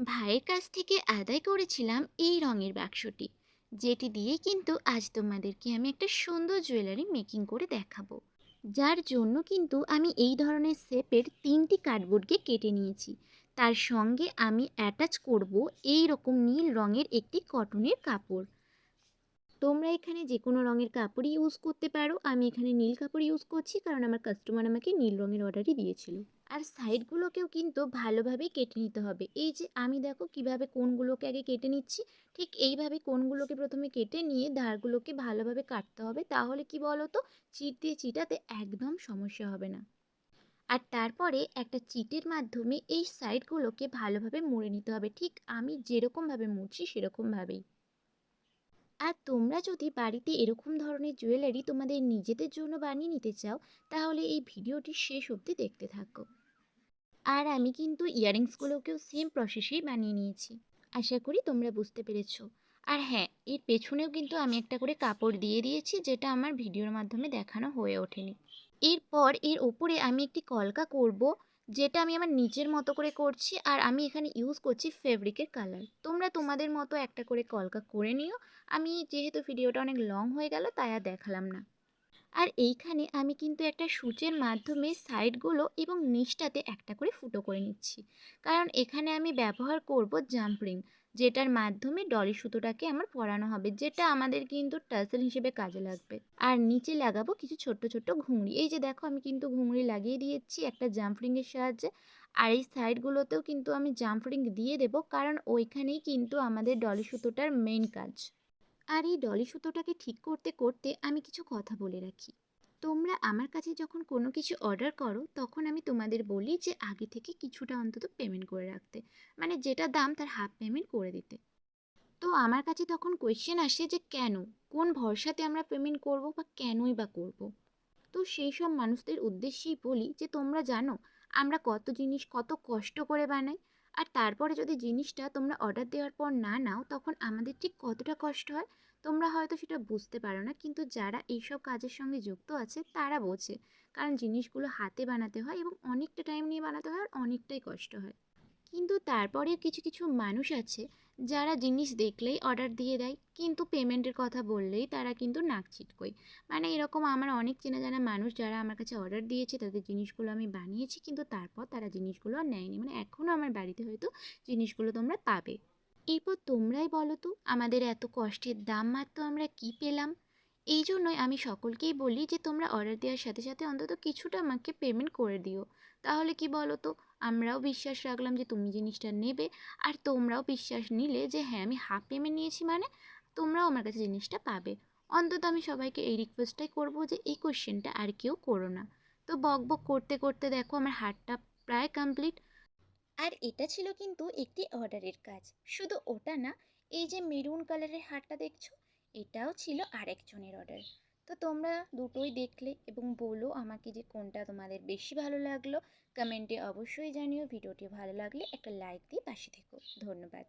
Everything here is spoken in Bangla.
ভাইয়ের কাছ থেকে আদায় করেছিলাম এই রঙের বাক্সটি, যেটি দিয়ে কিন্তু আজ তোমাদেরকে আমি একটা সুন্দর জুয়েলারি মেকিং করে দেখাবো। যার জন্য কিন্তু আমি এই ধরনের শেপের 3টি কার্ডবোর্ডকে কেটে নিয়েছি। তার সঙ্গে আমি অ্যাটাচ করব এই রকম নীল রঙের একটি কটনের কাপড়। তোমরা এখানে যে কোনো রঙের কাপড়ই ইউজ করতে পারো, আমি এখানে নীল কাপড় ইউজ করছি কারণ আমার কাস্টমার আমাকে নীল রঙের অর্ডারই দিয়েছিল। আর সাইডগুলোকেও কিন্তু ভালোভাবে কেটে নিতে হবে। এই যে আমি দেখো কিভাবে কোণগুলোকে আগে কেটে নিচ্ছি, ঠিক এইভাবে কোণগুলোকে প্রথমে কেটে নিয়ে ধারগুলোকে ভালোভাবে কাটতে হবে, তাহলে কি বলো তো, চিট দিয়ে চিটাতে একদম সমস্যা হবে না। আর তারপরে একটা চিটের মাধ্যমে এই সাইডগুলোকে ভালোভাবে মুড়ে নিতে হবে, ঠিক আমি যেরকমভাবে মুড়ছি সেরকমভাবেই। আর তোমরা যদি বাড়িতে এরকম ধরনের জুয়েলারি তোমাদের নিজেদের জন্য বানিয়ে নিতে চাও, তাহলে এই ভিডিওটি শেষ অবধি দেখতে থাকো। আর আমি কিন্তু ইয়াররিংসগুলোকেও সেম প্রসেসেই বানিয়ে নিয়েছি। আশা করি তোমরা বুঝতে পেরেছো। আর হ্যাঁ, এর পেছনেও কিন্তু আমি একটা করে কাপড় দিয়ে দিয়েছি, যেটা আমার ভিডিওর মাধ্যমে দেখানো হয়ে ওঠেনি। এরপর এর ওপরে আমি একটি কলকা করব, যেটা আমি আমার নিজের মতো করে করছি। আর আমি এখানে ইউজ করছি ফেব্রিকের কালার। তোমরা তোমাদের মতো একটা করে কলকা করে নিও। আমি যেহেতু ভিডিওটা অনেক লং হয়ে গেল, তাই আর দেখালাম না। আর এইখানে আমি কিন্তু একটা সূচের মাধ্যমে সাইডগুলো এবং নিচটাতে একটা করে ফুটো করে নিচ্ছি, কারণ এখানে আমি ব্যবহার করব জাম্প রিং, যেটার মাধ্যমে ডলি সুতোটাকে আমার পরানো হবে, যেটা আমাদের কিন্তু টাসেল হিসেবে কাজে লাগবে। আর নিচে লাগাবো কিছু ছোট্ট ছোট্ট ঘুঙড়ি। এই যে দেখো, আমি কিন্তু ঘুঙড়ি লাগিয়ে দিয়েছি একটা জাম্প রিংয়ের সাহায্যে। আর এই সাইডগুলোতেও কিন্তু আমি জাম্প রিং দিয়ে দেবো, কারণ ওইখানেই কিন্তু আমাদের ডলি সুতোটার মেইন কাজ। আর এই ডলি সুতোটাকে ঠিক করতে করতে আমি কিছু কথা বলে রাখি। তোমরা আমার কাছে যখন কোনো কিছু অর্ডার করো, তখন আমি তোমাদের বলি যে আগে থেকে কিছুটা অন্তত পেমেন্ট করে রাখতে, মানে যেটা দাম তার হাফ পেমেন্ট করে দিতে। তো আমার কাছে তখন কোয়েশ্চেন আসে যে কেন, কোন ভরসাতে আমরা পেমেন্ট করব বা কেনই বা করব। তো সেই সব মানুষদের উদ্দেশ্যেই বলি যে তোমরা জানো আমরা কত জিনিস কত কষ্ট করে বানাই, আর তারপরে যদি জিনিসটা তোমরা অর্ডার দেওয়ার পর না নাও, তখন আমাদের ঠিক কতটা কষ্ট হয়। তোমরা হয়তো সেটা বুঝতে পারো না, কিন্তু যারা এইসব কাজের সঙ্গে যুক্ত আছে তারা বোঝে। কারণ জিনিসগুলো হাতে বানাতে হয় এবং অনেকটা টাইম নিয়ে বানাতে হয়, আর অনেকটাই কষ্ট হয়। কিন্তু তারপরেও কিছু কিছু মানুষ আছে যারা জিনিস দেখলেই অর্ডার দিয়ে দেয়, কিন্তু পেমেন্টের কথা বললেই তারা কিন্তু নাক ছিটকোয়। মানে এরকম আমার অনেক চেনা জানা মানুষ যারা আমার কাছে অর্ডার দিয়েছে, তাদের জিনিসগুলো আমি বানিয়েছি, কিন্তু তারপর তারা জিনিসগুলো আর নেয়নি। মানে এখনও আমার বাড়িতে হয়তো জিনিসগুলো তোমরা পাবে। এরপর তোমরাই বলো তো, আমাদের এত কষ্টের দাম মাত্র আমরা কি পেলাম? এই জন্যই আমি সকলকেই বলি যে তোমরা অর্ডার দেওয়ার সাথে সাথে অন্তত কিছুটা আমাকে পেমেন্ট করে দিও। তাহলে কি বলো তো, আমরাও বিশ্বাস রাখলাম যে তুমি জিনিসটা নেবে, আর তোমরাও বিশ্বাস নিলে যে হ্যাঁ, আমি হাফ পেমেন্ট নিয়েছি মানে তোমরাও আমার কাছে জিনিসটা পাবে। অন্তত আমি সবাইকে এই রিকোয়েস্টটাই করবো যে এই কোশ্চেনটা আর কেউ করো না। তো বক বক করতে করতে দেখো আমার হাতটা প্রায় কমপ্লিট। আর এটা ছিল কিন্তু একটি অর্ডারের কাজ। শুধু ওটা না, এই যে মেরুন কালারের হারটা দেখছো, এটাও ছিল আরেকজনের অর্ডার। তো তোমরা দুটোই দেখলে এবং বলো আমাকে যে কোনটা তোমাদের বেশি ভালো লাগলো। কমেন্টে অবশ্যই জানিও। ভিডিওটি ভালো লাগলে একটা লাইক দিয়ে পাশে থেকো। ধন্যবাদ।